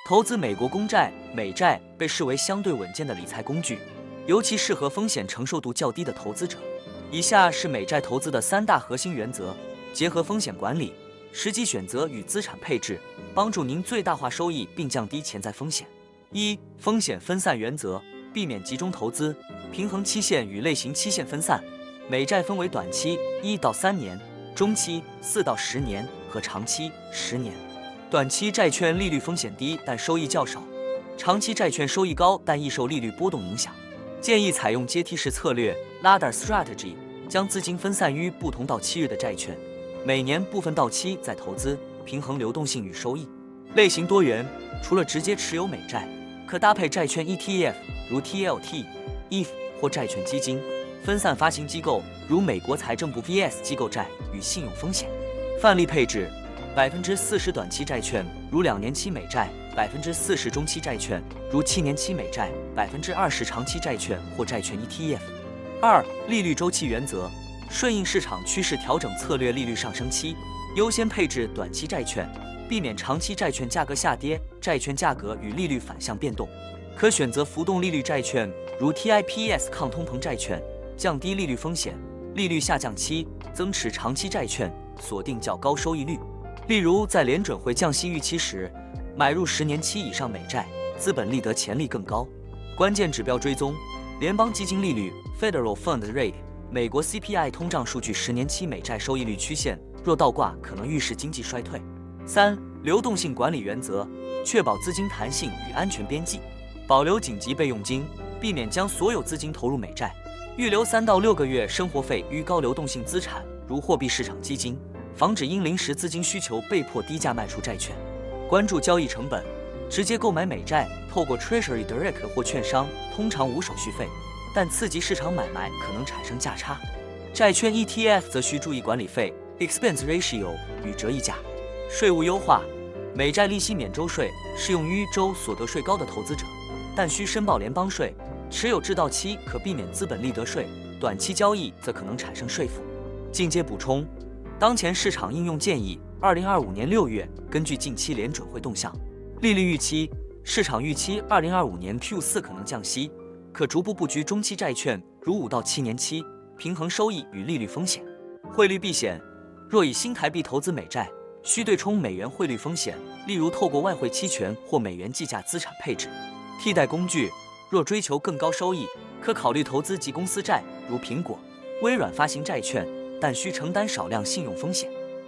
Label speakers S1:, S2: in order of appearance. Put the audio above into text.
S1: 投资美国公债、美债被视为相对稳健的理财工具，尤其适合风险承受度较低的投资者。以下是美债投资的3大核心原则，结合风险管理、时机选择与资产配置，帮助您最大化收益并降低潜在风险。1、风险分散原则，避免集中投资，平衡期限与类型期限分散。美债分为短期1到3年、中期4到10年和长期10年。短期债券利率风险低，但收益较少；长期债券收益高，但易受利率波动影响。建议采用阶梯式策略 （Ladder Strategy）， 将资金分散于不同到期日的债券，每年部分到期再投资，平衡流动性与收益。类型多元，除了直接持有美债，可搭配债券 ETF， 如 TLT、EF 或债券基金，分散发行机构，如美国财政部 vs 机构债与信用风险。范例配置：40%短期债券，如2年期美债；40%中期债券，如7年期美债；20%长期债券或债券 ETF。2、利率周期原则，顺应市场趋势调整策略，利率上升期优先配置短期债券，避免长期债券价格下跌，债券价格与利率反向变动。可选择浮动利率债券，如 TIPS 抗通膨债券，降低利率风险；利率下降期增持长期债券，锁定较高收益率。例如，在联准会降息预期时，买入10年期以上美债，资本利得潜力更高。关键指标追踪：联邦基金利率 （Federal Fund Rate）、美国 CPI 通胀数据、10年期美债收益率曲线，若倒挂，可能预示经济衰退。3、流动性管理原则，确保资金弹性与安全边际，保留紧急备用金，避免将所有资金投入美债，预留3到6个月生活费于高流动性资产，如货币市场基金，防止因临时资金需求被迫低价卖出债券。关注交易成本，直接购买美债，透过 Treasury Direct 或券商，通常无手续费，但次级市场买卖可能产生价差。债券 ETF 则需注意管理费 Expense Ratio 与折溢价。税务优化，美债利息免州税，适用于州所得税高的投资者，但需申报联邦税。持有至到期可避免资本利得税，短期交易则可能产生税负。进阶补充：当前市场应用建议，2025年6月，根据近期联准会动向、利率预期，市场预期2025年 Q4 可能降息，可逐步布局中期债券，如5到7年期，平衡收益与利率风险。汇率避险：若以新台币投资美债，需对冲美元汇率风险，例如透过外汇期权或美元计价资产配置。替代工具：若追求更高收益，可考虑投资及公司债，如苹果、微软发行债券，但需承担少量信用风险。